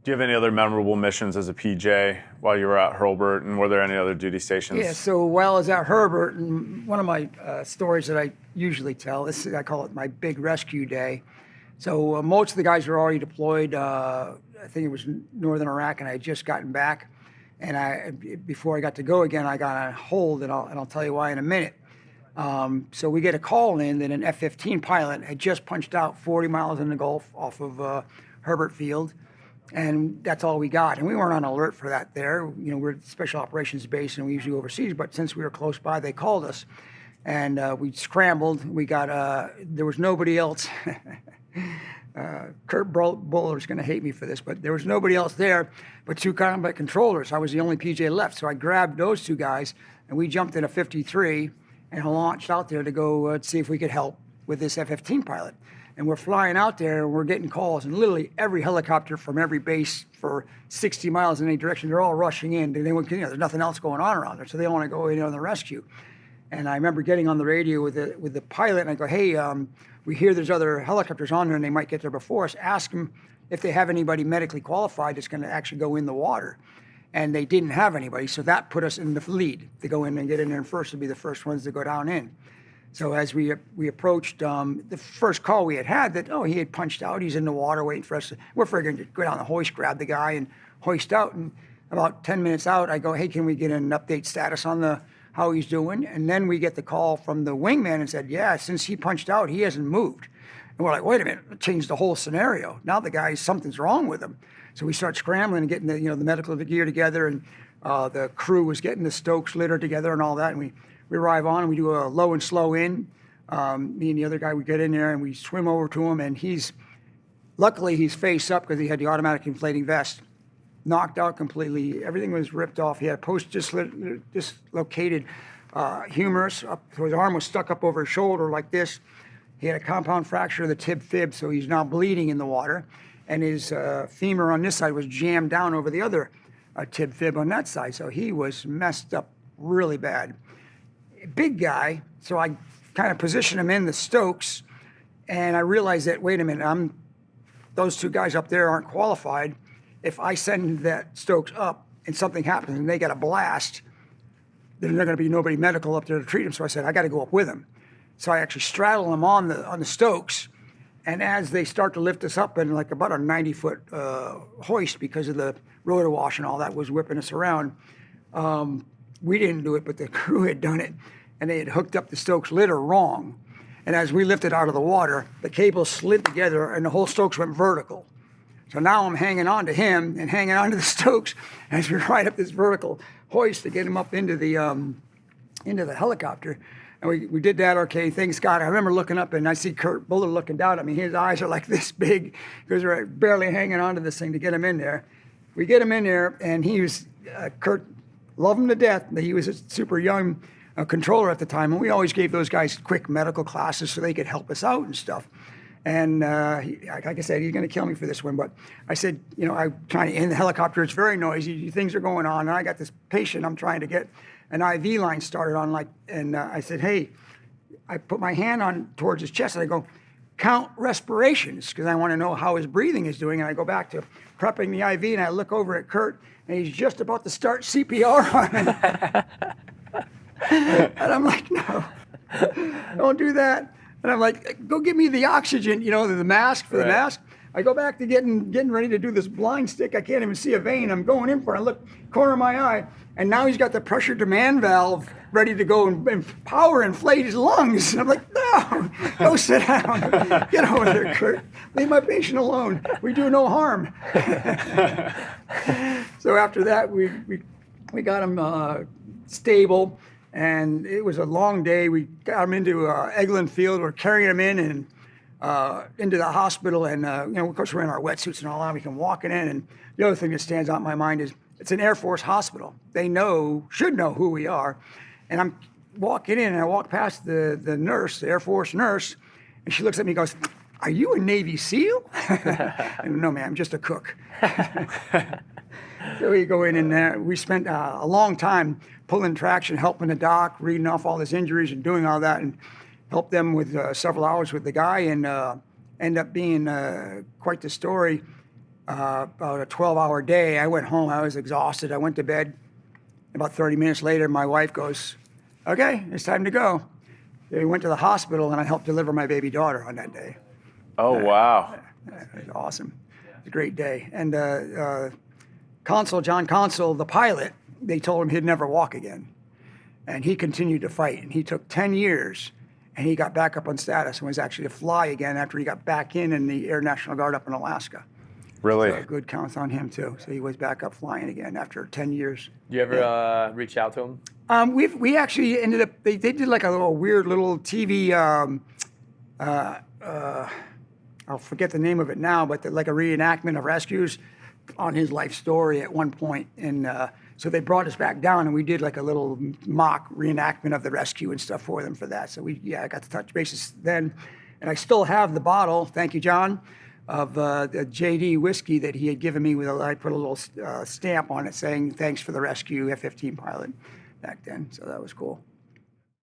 Do you have any other memorable missions as a PJ while you were at Hurlburt, and were there any other duty stations? Yeah, so while I was at Hurlburt, and one of my stories that I usually tell, I call it my big rescue day. So most of the guys were already deployed. I think it was northern Iraq, and I had just gotten back. And before I got to go again, I got on hold, and I'll tell you why in a minute. So we get a call in that an F-15 pilot had just punched out 40 miles in the Gulf off of Hurlburt Field. And that's all we got. And we weren't on alert for that there. We're a special operations base and we usually overseas, but since we were close by, they called us. And we scrambled. We got, there was nobody else. Kurt Buller's going to hate me for this, but there was nobody else there but 2 combat controllers. I was the only PJ left. So I grabbed those 2 guys and we jumped in a 53 and launched out there to go see if we could help with this F-15 pilot. And we're flying out there and we're getting calls, and literally every helicopter from every base for 60 miles in any direction, they're all rushing in. There's nothing else going on around there, so they want to go in on the rescue. And I remember getting on the radio with the pilot, and I go, hey, we hear there's other helicopters on there and they might get there before us. Ask them if they have anybody medically qualified that's going to actually go in the water. And they didn't have anybody, so that put us in the lead to go in and get in there first, to be the first ones to go down in. So as we approached the first call we had that, he had punched out, he's in the water waiting for us. We're figuring to go down the hoist, grab the guy and hoist out. And about 10 minutes out, I go, hey, can we get an update status on how he's doing? And then we get the call from the wingman and said, yeah, since he punched out, he hasn't moved. And we're like, wait a minute, it changed the whole scenario. Now the guy, something's wrong with him. So we start scrambling and getting the medical gear together, and the crew was getting the Stokes litter together and all that. And we arrive on and we do a low and slow in. Me and the other guy, we get in there and we swim over to him, and luckily he's face up because he had the automatic inflating vest, knocked out completely. Everything was ripped off. He had a post-dislocated humerus. So his arm was stuck up over his shoulder like this. He had a compound fracture of the tib fib, so he's now bleeding in the water. And his femur on this side was jammed down over the other tib fib on that side. So he was messed up really bad. Big guy, so I kind of position him in the Stokes, and I realized that, wait a minute, those 2 guys up there aren't qualified. If I send that Stokes up and something happens and they get a blast, then there's going to be nobody medical up there to treat him. So I said, I got to go up with him. So I actually straddle him on the Stokes, and as they start to lift us up in like about a 90-foot hoist, because of the rotor wash and all that was whipping us around, we didn't do it, but the crew had done it, and they had hooked up the Stokes litter wrong. And as we lifted out of the water, the cable slid together and the whole Stokes went vertical. So now I'm hanging on to him and hanging on to the Stokes as we ride up this vertical hoist to get him up into the helicopter. And we did that, okay, thanks God. I remember looking up and I see Kurt Buller looking down at me. His eyes are like this big because we're barely hanging on to this thing to get him in there. We get him in there, and he was, Kurt, love him to death, but he was a super young controller at the time, and we always gave those guys quick medical classes so they could help us out and stuff. And like I said, he's going to kill me for this one, but I said, I'm trying to, in the helicopter, it's very noisy, things are going on, and I got this patient I'm trying to get an IV line started on, and I said, hey, I put my hand on towards his chest, and I go, count respirations, because I want to know how his breathing is doing, and I go back to prepping the IV, and I look over at Kurt, and he's just about to start CPR on him. And I'm like, no, don't do that. And I'm like, go get me the oxygen, the mask for the mask. I go back to getting ready to do this blind stick. I can't even see a vein. I'm going in for it. I look, corner of my eye, and now he's got the pressure demand valve ready to go and power inflate his lungs. And I'm like, no, go sit down. Get over there, Kurt. Leave my patient alone. We do no harm. So after that, we got him stable. And it was a long day. We got him into Eglin Field. We're carrying him in and into the hospital. And, of course, we're in our wetsuits and all that. We can walk in. And the other thing that stands out in my mind is it's an Air Force hospital. They should know who we are. And I'm walking in, and I walk past the nurse, the Air Force nurse, and she looks at me and goes, are you a Navy SEAL? And, no, ma'am, I'm just a cook. So we go in, and we spent a long time pulling traction, helping the doc, reading off all his injuries and doing all that, and helped them with several hours with the guy, and end up being quite the story. about a 12-hour day. I went home. I was exhausted. I went to bed. About 30 minutes later, my wife goes, "Okay, it's time to go." We went to the hospital, and I helped deliver my baby daughter on that day. Oh, wow. It was awesome. It was a great day. And John Consul, the pilot, they told him he'd never walk again. And he continued to fight. And he took 10 years, and he got back up on status and was actually to fly again after he got back in the Air National Guard up in Alaska. Really? So good counts on him, too. So he was back up flying again after 10 years. You ever reach out to him? We actually ended up, they did like a weird little TV, I'll forget the name of it now, but like a reenactment of rescues on his life story at one point. And so they brought us back down, and we did like a little mock reenactment of the rescue and stuff for them for that. So I got to touch bases then. And I still have the bottle, thank you, John, of the JD whiskey that he had given me. I put a little stamp on it saying, "Thanks for the rescue, F-15 pilot," back then. So that was cool.